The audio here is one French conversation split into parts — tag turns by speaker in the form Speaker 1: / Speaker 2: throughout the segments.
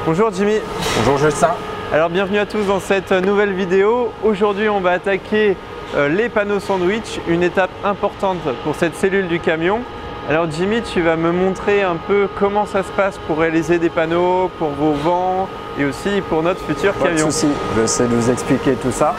Speaker 1: Bonjour Jimmy.
Speaker 2: Bonjour Justin.
Speaker 1: Alors bienvenue à tous dans cette nouvelle vidéo. Aujourd'hui on va attaquer les panneaux sandwich, une étape importante pour cette cellule du camion. Alors Jimmy, tu vas me montrer un peu comment ça se passe pour réaliser des panneaux, pour vos vents et aussi pour notre futur camion.
Speaker 2: Pas de souci, je sais de vous expliquer tout ça.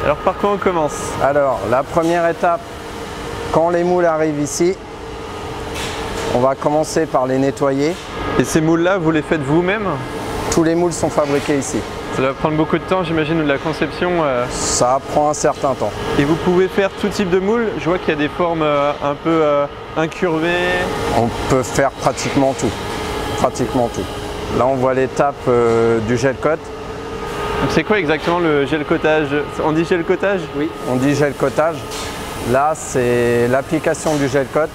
Speaker 1: Alors par quoi on commence?
Speaker 2: Alors la première étape, quand les moules arrivent ici, on va commencer par les nettoyer.
Speaker 1: Et ces moules-là, vous les faites vous-même?
Speaker 2: Tous les moules sont fabriqués ici.
Speaker 1: Ça va prendre beaucoup de temps, j'imagine, de la conception.
Speaker 2: Ça prend un certain temps.
Speaker 1: Et vous pouvez faire tout type de moules? Je vois qu'il y a des formes un peu incurvées.
Speaker 2: On peut faire pratiquement tout. Pratiquement tout. Là on voit l'étape du gel coat.
Speaker 1: C'est quoi exactement le gel coatage? On dit gel coatage?
Speaker 2: Oui, on dit gel coatage. Là, c'est l'application du gel coat.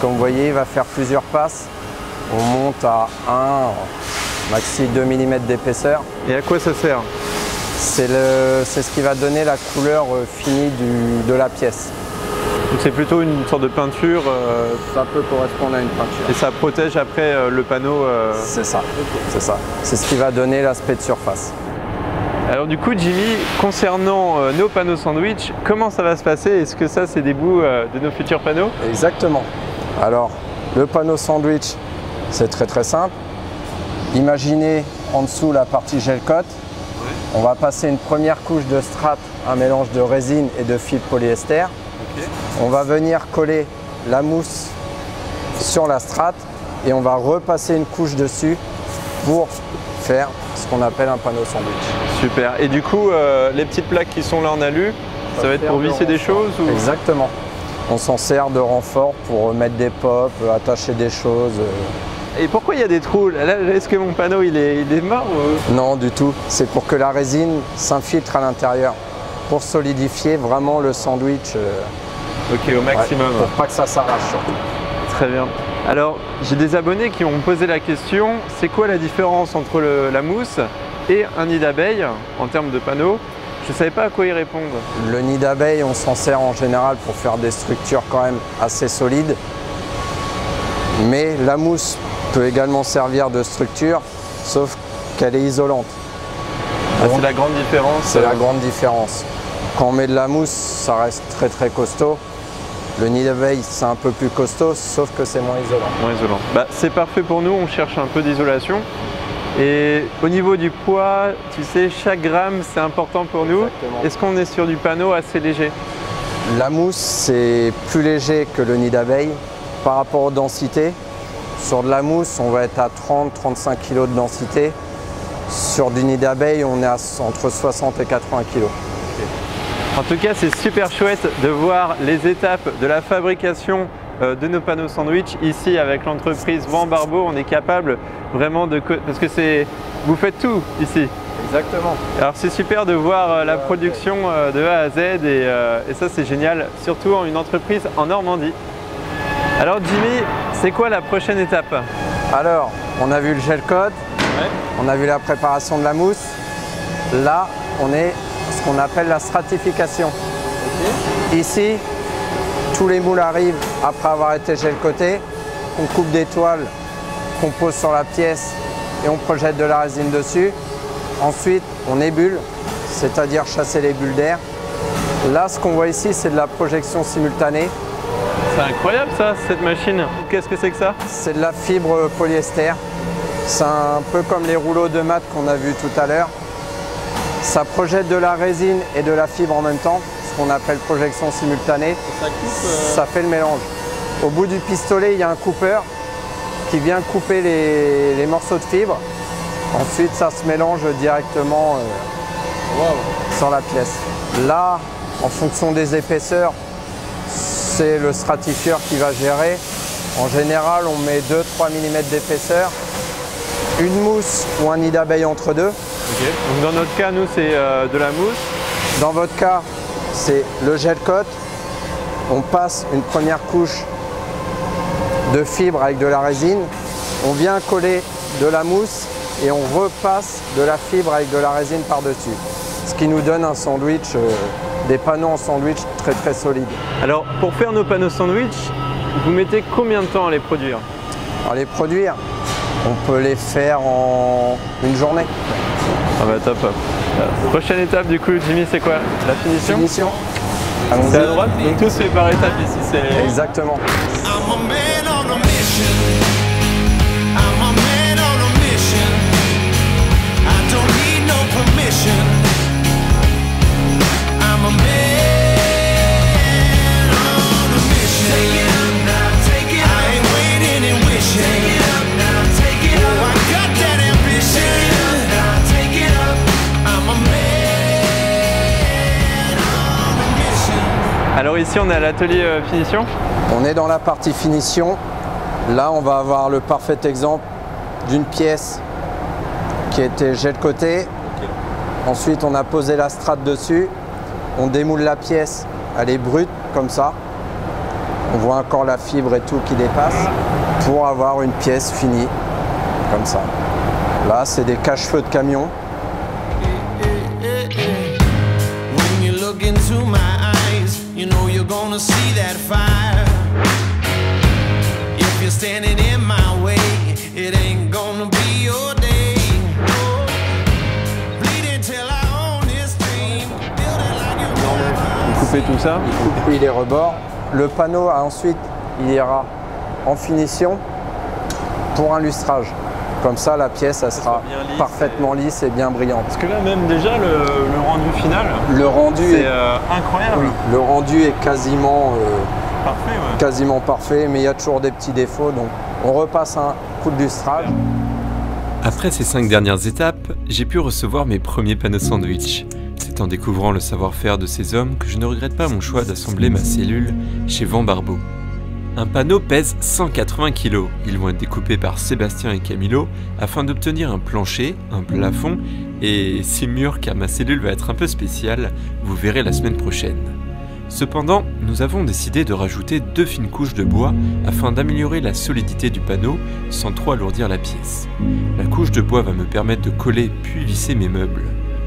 Speaker 2: Comme vous voyez, il va faire plusieurs passes. On monte à 1, maxi 2 mm d'épaisseur.
Speaker 1: Et à quoi ça sert?
Speaker 2: C'est ce qui va donner la couleur finie de la pièce.
Speaker 1: Donc c'est plutôt une sorte de peinture.
Speaker 2: Ça peut correspondre à une peinture.
Speaker 1: Et ça protège après le panneau.
Speaker 2: C'est ça, c'est ça. C'est ce qui va donner l'aspect de surface.
Speaker 1: Alors du coup Jimmy, concernant nos panneaux sandwich, comment ça va se passer? Est-ce que ça c'est des bouts de nos futurs panneaux?
Speaker 2: Exactement. Alors le panneau sandwich, c'est très simple. Imaginez en dessous la partie gel coat. On va passer une première couche de strat, un mélange de résine et de fibre polyester. On va venir coller la mousse sur la strat et on va repasser une couche dessus pour faire ce qu'on appelle un panneau sandwich.
Speaker 1: Super. Et du coup, les petites plaques qui sont là en alu, ça va être pour visser des choses ou...
Speaker 2: Exactement. On s'en sert de renfort pour mettre des pops, attacher des choses.
Speaker 1: Et pourquoi il y a des trous? Là, est-ce que mon panneau il est mort ou...
Speaker 2: Non, du tout. C'est pour que la résine s'infiltre à l'intérieur, pour solidifier vraiment le sandwich.
Speaker 1: Ok, au maximum.
Speaker 2: Ouais, pour pas que ça s'arrache surtout.
Speaker 1: Très bien. Alors, j'ai des abonnés qui m'ont posé la question, c'est quoi la différence entre la mousse et un nid d'abeille en termes de panneaux? Je ne savais pas à quoi y répondre.
Speaker 2: Le nid d'abeille, on s'en sert en général pour faire des structures quand même assez solides. Mais la mousse peut également servir de structure, sauf qu'elle est isolante.
Speaker 1: Ah, c'est la grande différence.
Speaker 2: C'est la grande différence. Quand on met de la mousse, ça reste très costaud. Le nid d'abeille, c'est un peu plus costaud, sauf que c'est moins isolant.
Speaker 1: Moins isolant. Bah, c'est parfait pour nous, on cherche un peu d'isolation. Et au niveau du poids, tu sais, chaque gramme, c'est important pour nous. Est-ce qu'on est sur du panneau assez léger?
Speaker 2: La mousse, c'est plus léger que le nid d'abeille par rapport aux densités. Sur de la mousse, on va être à 30-35 kg de densité. Sur du nid d'abeille, on est entre 60 et 80 kg.
Speaker 1: En tout cas, c'est super chouette de voir les étapes de la fabrication de nos panneaux sandwich ici avec l'entreprise Vent Barbeau. On est capable vraiment de... Parce que vous faites tout ici.
Speaker 2: Exactement.
Speaker 1: Alors c'est super de voir la production de A à Z et ça c'est génial, surtout en une entreprise en Normandie. Alors Jimmy, c'est quoi la prochaine étape?
Speaker 2: Alors, on a vu le gel coat, on a vu la préparation de la mousse. Là, on est ce qu'on appelle la stratification. Ici, tous les moules arrivent après avoir été gel coatés. On coupe des toiles qu'on pose sur la pièce et on projette de la résine dessus. Ensuite, on ébule, c'est-à-dire chasser les bulles d'air. Là, ce qu'on voit ici, c'est de la projection simultanée.
Speaker 1: C'est incroyable ça, cette machine. Qu'est-ce que c'est que ça?
Speaker 2: C'est de la fibre polyester. C'est un peu comme les rouleaux de maths qu'on a vus tout à l'heure. Ça projette de la résine et de la fibre en même temps, ce qu'on appelle projection simultanée. Ça fait le mélange. Au bout du pistolet, il y a un coupeur qui vient couper les morceaux de fibre. Ensuite, ça se mélange directement sur la pièce. Là, en fonction des épaisseurs, c'est le stratifieur qui va gérer. En général, on met 2-3 mm d'épaisseur, une mousse ou un nid d'abeille entre deux.
Speaker 1: Okay. Donc dans notre cas, nous, c'est de la mousse.
Speaker 2: Dans votre cas, c'est le gel coat. On passe une première couche de fibre avec de la résine. On vient coller de la mousse et on repasse de la fibre avec de la résine par-dessus. Ce qui nous donne un sandwich des panneaux en sandwich très solides.
Speaker 1: Alors pour faire nos panneaux sandwich, vous mettez combien de temps à les produire?
Speaker 2: Alors les produire, on peut les faire en une journée.
Speaker 1: Ah bah top. Prochaine étape du coup, Jimmy, c'est quoi? La finition?
Speaker 2: Finition.
Speaker 1: C'est à droite, donc tout se fait par étapes ici. C'est...
Speaker 2: Exactement.
Speaker 1: Alors ici on est à l'atelier finition.
Speaker 2: On est dans la partie finition. Là on va avoir le parfait exemple d'une pièce qui a été jetée de côté. Okay. Ensuite on a posé la strate dessus. On démoule la pièce, elle est brute comme ça. On voit encore la fibre et tout qui dépasse pour avoir une pièce finie comme ça. Là c'est des cache-feux de camion.
Speaker 3: You know you're gonna see that fire. If you're standing in my way, it ain't gonna be your day. Oh, bleeding till I own this dream. Building like you.
Speaker 1: Vous coupez tout ça.
Speaker 2: Puis les rebords. Le panneau ensuite il ira en finition pour un lustrage. Comme ça la pièce elle sera lisse, parfaitement lisse et bien brillante.
Speaker 1: Parce que là même déjà le rendu final,
Speaker 2: le rendu
Speaker 1: est incroyable.
Speaker 2: Oui, le rendu est quasiment
Speaker 1: parfait, ouais.
Speaker 2: Quasiment parfait, mais il y a toujours des petits défauts, donc on repasse un coup de lustrage.
Speaker 4: Après ces 5 dernières étapes, j'ai pu recevoir mes premiers panneaux sandwich. C'est en découvrant le savoir-faire de ces hommes que je ne regrette pas mon choix d'assembler ma cellule chez Van Barbeau. Un panneau pèse 180 kg. Ils vont être découpés par Sébastien et Camilo afin d'obtenir un plancher, un plafond et 6 murs car ma cellule va être un peu spéciale, vous verrez la semaine prochaine. Cependant, nous avons décidé de rajouter 2 fines couches de bois afin d'améliorer la solidité du panneau sans trop alourdir la pièce. La couche de bois va me permettre de coller puis visser mes meubles.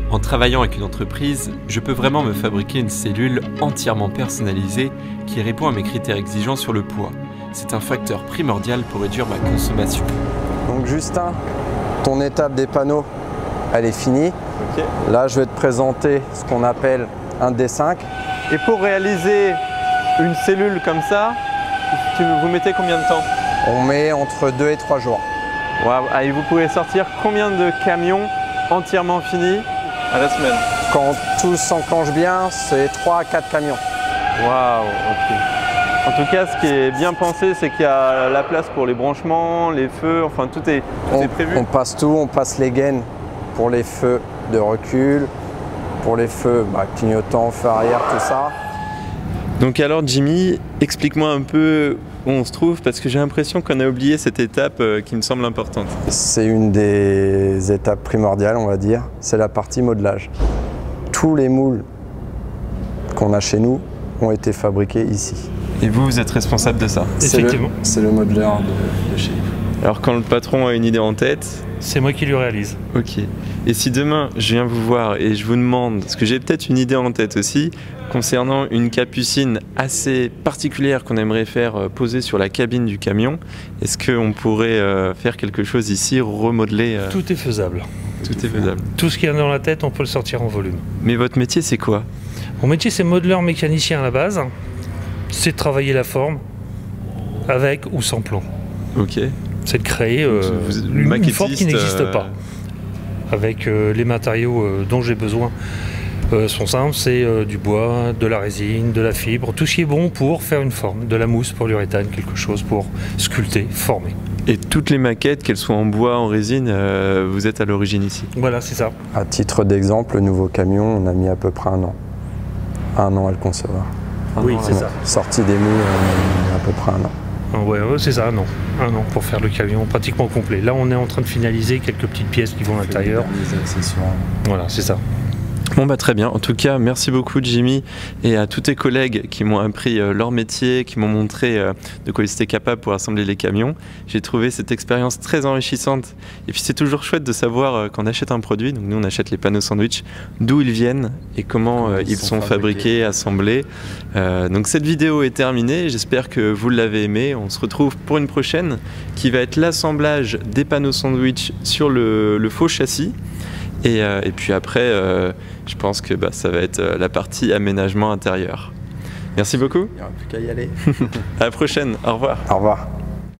Speaker 4: En travaillant avec une entreprise, je peux vraiment me fabriquer une cellule entièrement personnalisée qui répond à mes critères exigeants sur le poids. C'est un facteur primordial pour réduire ma consommation.
Speaker 2: Donc Justin, ton étape des panneaux, elle est finie. Okay. Là, je vais te présenter ce qu'on appelle un D5.
Speaker 1: Et pour réaliser une cellule comme ça, vous mettez combien de temps?
Speaker 2: On met entre 2 et 3 jours.
Speaker 1: Wow. Ah, et vous pouvez sortir combien de camions entièrement finis à la semaine?
Speaker 2: Quand tout s'enclenche bien, c'est 3 à 4 camions.
Speaker 1: Waouh, ok. En tout cas, ce qui est bien pensé, c'est qu'il y a la place pour les branchements, les feux, enfin tout est prévu.
Speaker 2: On passe tout, on passe les gaines pour les feux de recul, pour les feux clignotants, feux arrière, tout ça.
Speaker 1: Donc alors Jimmy, explique-moi un peu où on se trouve, parce que j'ai l'impression qu'on a oublié cette étape qui me semble importante.
Speaker 2: C'est une des étapes primordiales, on va dire, c'est la partie modelage. Tous les moules qu'on a chez nous ont été fabriqués ici.
Speaker 1: Et vous êtes responsable de ça?
Speaker 5: Effectivement.
Speaker 2: C'est le modeleur de chez nous.
Speaker 1: Alors quand le patron a une idée en tête...
Speaker 5: C'est moi qui lui réalise.
Speaker 1: Ok. Et si demain je viens vous voir et je vous demande, parce que j'ai peut-être une idée en tête aussi, concernant une capucine assez particulière qu'on aimerait faire poser sur la cabine du camion, est-ce qu'on pourrait faire quelque chose ici, remodeler
Speaker 5: Tout est faisable.
Speaker 1: Tout est faisable.
Speaker 5: Tout ce qu'il y a dans la tête, on peut le sortir en volume.
Speaker 1: Mais votre métier, c'est quoi?
Speaker 5: Mon métier, c'est modeleur mécanicien à la base. C'est de travailler la forme avec ou sans plomb.
Speaker 1: Ok.
Speaker 5: C'est de créer une forme qui n'existe pas. Avec les matériaux dont j'ai besoin sont simples, c'est du bois, de la résine, de la fibre, tout ce qui est bon pour faire une forme, de la mousse pour l'uréthane, quelque chose pour sculpter, former.
Speaker 1: Et toutes les maquettes, qu'elles soient en bois, en résine, vous êtes à l'origine ici?
Speaker 5: Voilà, c'est ça.
Speaker 2: À titre d'exemple, le nouveau camion, on a mis à peu près 1 an. 1 an à le concevoir.
Speaker 5: Oui, c'est ça.
Speaker 2: Sortie des moules, on a mis à peu près 1 an.
Speaker 5: Ouais, c'est ça, un an pour faire le camion pratiquement complet. Là, on est en train de finaliser quelques petites pièces qui vont à l'intérieur.
Speaker 2: Les accessoires.
Speaker 5: Voilà, c'est ça.
Speaker 1: Bon bah très bien, en tout cas merci beaucoup Jimmy et à tous tes collègues qui m'ont appris leur métier, qui m'ont montré de quoi ils étaient capables pour assembler les camions. J'ai trouvé cette expérience très enrichissante et puis c'est toujours chouette de savoir quand on achète un produit, donc nous on achète les panneaux sandwich, d'où ils viennent et comment ils sont fabriqués, assemblés. Donc cette vidéo est terminée, j'espère que vous l'avez aimé. On se retrouve pour une prochaine qui va être l'assemblage des panneaux sandwich sur le faux châssis. Et puis après, je pense que ça va être la partie aménagement intérieur. Merci beaucoup.
Speaker 2: Il n'y aura plus qu'à y aller.
Speaker 1: À la prochaine. Au revoir.
Speaker 2: Au revoir.